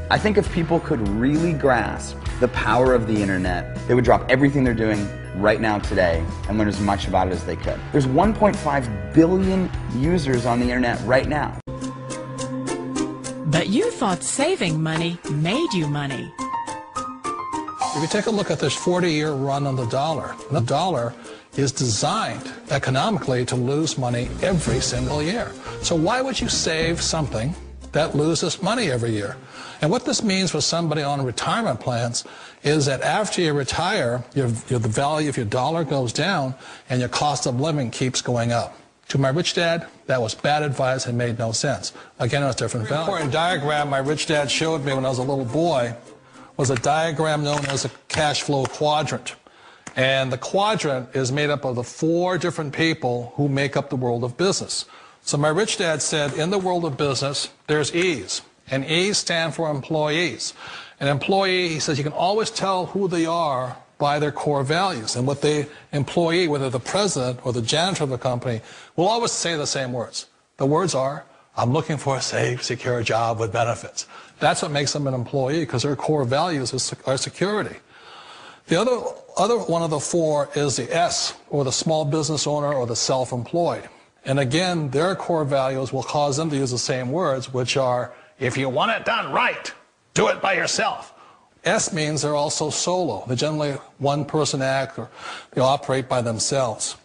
I think if people could really grasp the power of the internet, they would drop everything they're doing right now today and learn as much about it as they could. There's 1.5 billion users on the internet right now. But you thought saving money made you money. If you take a look at this 40-year run on the dollar is designed economically to lose money every single year. So why would you save something that loses money every year? And what this means for somebody on retirement plans is that after you retire, the value of your dollar goes down and your cost of living keeps going up. To my rich dad, that was bad advice and made no sense. Again, it was different value. An important diagram my rich dad showed me when I was a little boy was a diagram known as a cash flow quadrant. And the quadrant is made up of the 4 different people who make up the world of business. So my rich dad said, in the world of business, there's E's. And E's stand for employees. An employee, he says, you can always tell who they are by their core values. And what the employee, whether the president or the janitor of the company, will always say the same words. The words are, I'm looking for a safe, secure job with benefits. That's what makes them an employee, because their core values are security. The other one of the 4 is the S, or the small business owner or the self-employed. And again, their core values will cause them to use the same words, which are, if you want it done right, do it by yourself. S means they're also solo. They're generally one-person act, or they operate by themselves.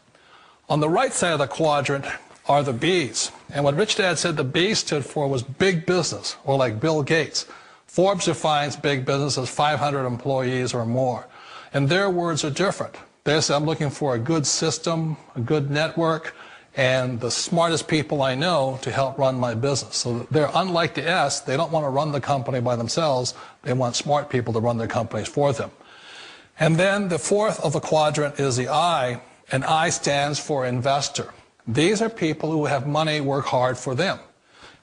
On the right side of the quadrant are the B's. And what Rich Dad said the B stood for was big business, or like Bill Gates. Forbes defines big business as 500 employees or more. And their words are different. They say, I'm looking for a good system, a good network, and the smartest people I know to help run my business. So they're unlike the S. They don't want to run the company by themselves. They want smart people to run their companies for them. And then the 4th of the quadrant is the I, and I stands for investor. These are people who have money work hard for them.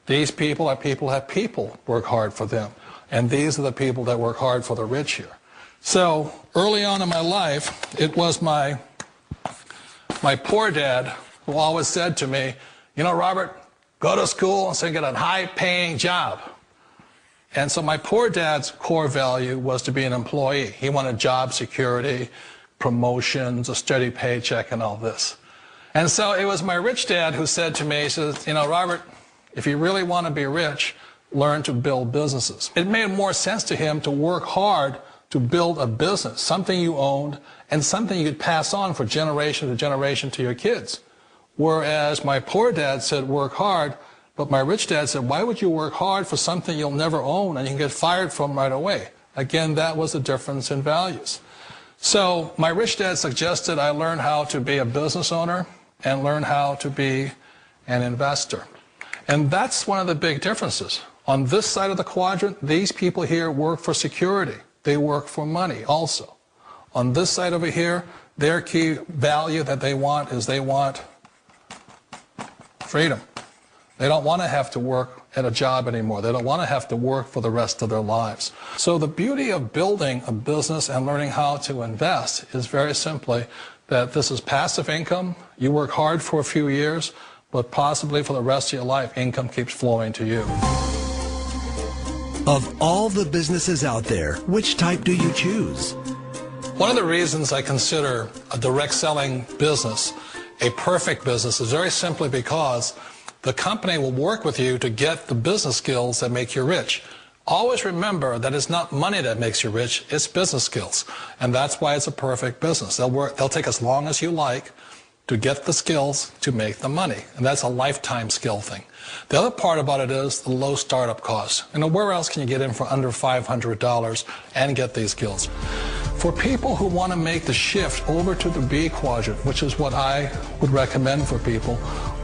These people are people who have people work hard for them. And these are the people that work hard for the rich here. So early on in my life, it was my poor dad who always said to me, you know, Robert, go to school and so get a high-paying job. And so my poor dad's core value was to be an employee. He wanted job security, promotions, a steady paycheck, and all this. And so it was my rich dad who said to me, he says, you know, Robert, if you really want to be rich, learn to build businesses. It made more sense to him to work hard to build a business, something you owned and something you could pass on for generation to generation to your kids. Whereas my poor dad said work hard, but my rich dad said, why would you work hard for something you'll never own and you can get fired from right away? Again, that was the difference in values. So my rich dad suggested I learn how to be a business owner and learn how to be an investor. And that's one of the big differences. On this side of the quadrant, these people here work for security. They work for money also. On this side over here, their key value that they want is they want freedom. They don't want to have to work at a job anymore. They don't want to have to work for the rest of their lives. So the beauty of building a business and learning how to invest is very simply that this is passive income. You work hard for a few years, but possibly for the rest of your life, income keeps flowing to you. Of all the businesses out there, which type do you choose? One of the reasons I consider a direct selling business a perfect business is very simply because the company will work with you to get the business skills that make you rich. Always remember that it's not money that makes you rich, it's business skills. And that's why it's a perfect business. They'll take as long as you like to get the skills to make the money. And that's a lifetime skill thing. The other part about it is the low startup cost. You know, where else can you get in for under $500 and get these skills? For people who want to make the shift over to the B quadrant, which is what I would recommend for people,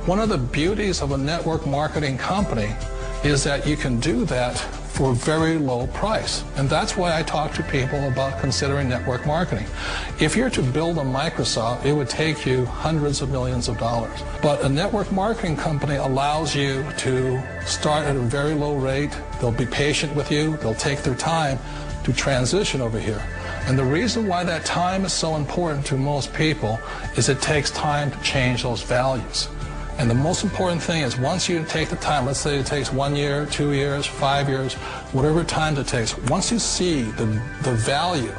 one of the beauties of a network marketing company is that you can do that for a very low price. And that's why I talk to people about considering network marketing. If you're to build a Microsoft, it would take you hundreds of millions of dollars. But a network marketing company allows you to start at a very low rate. They'll be patient with you. They'll take their time to transition over here. And the reason why that time is so important to most people is it takes time to change those values. And the most important thing is once you take the time, let's say it takes 1 year, 2 years, 5 years, whatever time it takes, once you see the value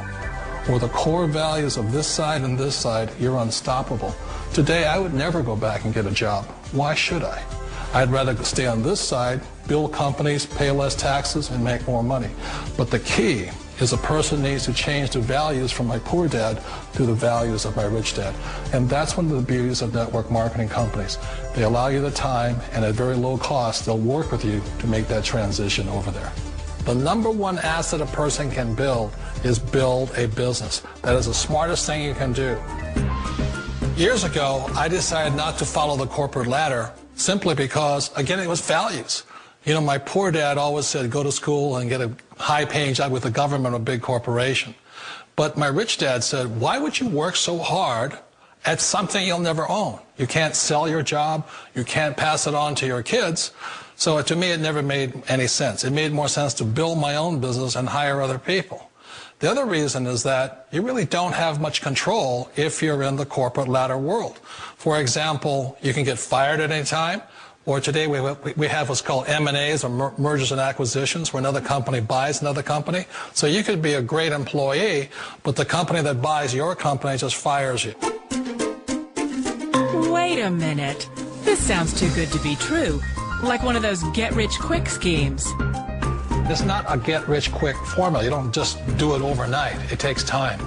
or the core values of this side and this side, you're unstoppable. Today, I would never go back and get a job. Why should I? I'd rather stay on this side, build companies, pay less taxes, and make more money. But the key is a person needs to change the values from my poor dad to the values of my rich dad. And that's one of the beauties of network marketing companies. They allow you the time, and at very low cost, they'll work with you to make that transition over there. The number one asset a person can build is build a business. That is the smartest thing you can do. Years ago, I decided not to follow the corporate ladder simply because, again, it was values. You know, my poor dad always said, go to school and get a high-paying job with the government or a big corporation. But my rich dad said, why would you work so hard at something you'll never own? You can't sell your job. You can't pass it on to your kids. So to me, it never made any sense. It made more sense to build my own business and hire other people. The other reason is that you really don't have much control if you're in the corporate ladder world. For example, you can get fired at any time, or today we have what's called M&As, or mergers and acquisitions, where another company buys another company. So you could be a great employee, but the company that buys your company just fires you. Wait a minute. This sounds too good to be true. Like one of those get-rich-quick schemes. It's not a get-rich-quick formula. You don't just do it overnight. It takes time.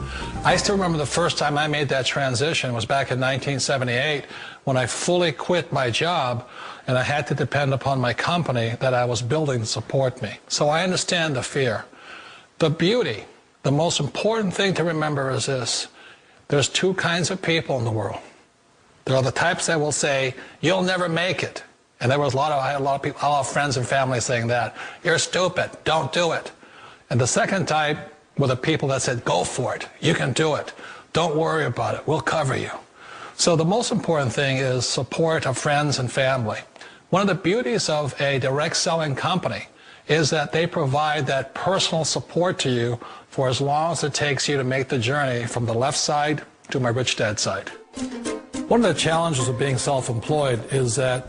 I still remember the first time I made that transition was back in 1978 when I fully quit my job and I had to depend upon my company that I was building to support me. So I understand the fear. The beauty, the most important thing to remember is this. There's two kinds of people in the world. There are the types that will say, you'll never make it. And there was I had a lot of people, a lot of friends and family saying that. You're stupid. Don't do it. And the second type were the people that said, go for it. You can do it. Don't worry about it. We'll cover you. So the most important thing is support of friends and family. One of the beauties of a direct selling company is that they provide that personal support to you for as long as it takes you to make the journey from the left side to my rich dad side. One of the challenges of being self-employed is that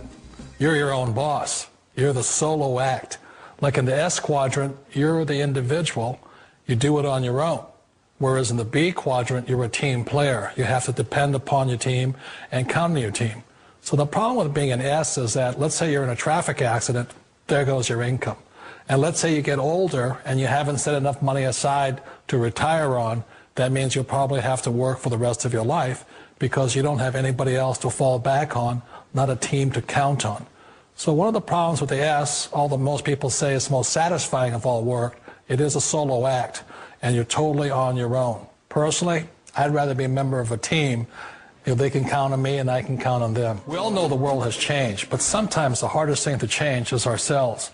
you're your own boss. You're the solo act. Like in the S quadrant, you're the individual. You do it on your own. Whereas in the B quadrant, you're a team player. You have to depend upon your team and count on your team. So the problem with being an S is that, let's say you're in a traffic accident, there goes your income. And let's say you get older and you haven't set enough money aside to retire on, that means you'll probably have to work for the rest of your life because you don't have anybody else to fall back on, not a team to count on. So one of the problems with the S, although most people say it's the most satisfying of all work, it is a solo act, and you're totally on your own. Personally, I'd rather be a member of a team if they can count on me and I can count on them. We all know the world has changed, but sometimes the hardest thing to change is ourselves.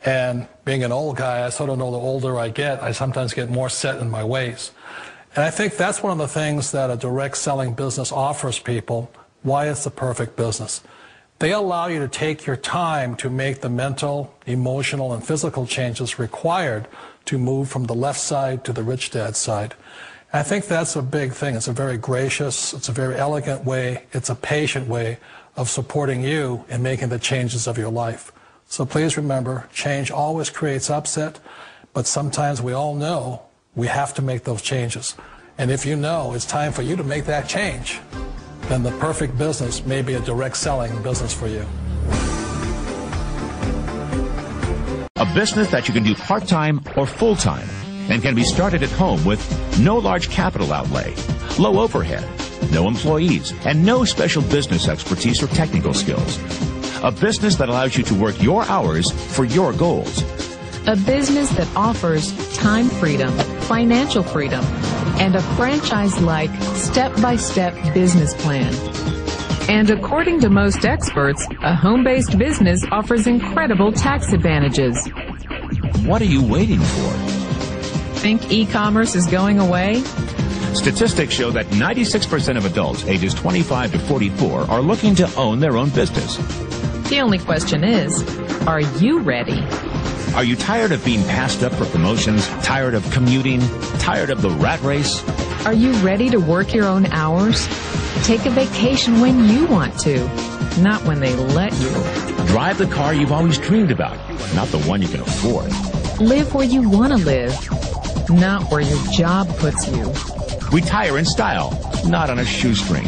And being an old guy, I sort of know the older I get, I sometimes get more set in my ways. And I think that's one of the things that a direct selling business offers people, why it's the perfect business. They allow you to take your time to make the mental, emotional, and physical changes required to move from the left side to the rich dad side. I think that's a big thing. It's a very gracious, it's a very elegant way, it's a patient way of supporting you in making the changes of your life. So please remember, change always creates upset, but sometimes we all know we have to make those changes. And if you know it's time for you to make that change, then the perfect business may be a direct selling business for you. A business that you can do part-time or full-time and can be started at home with no large capital outlay, low overhead, no employees, and no special business expertise or technical skills. A business that allows you to work your hours for your goals. A business that offers time freedom, financial freedom, and a franchise-like, step-by-step business plan. And according to most experts, a home-based business offers incredible tax advantages. What are you waiting for? Think e-commerce is going away? Statistics show that 96% of adults ages 25 to 44 are looking to own their own business. The only question is, are you ready? Are you tired of being passed up for promotions, tired of commuting, tired of the rat race? Are you ready to work your own hours? Take a vacation when you want to. not when they let you. Drive the car you've always dreamed about, not the one you can afford. Live where you want to live, not where your job puts you. Retire in style, not on a shoestring.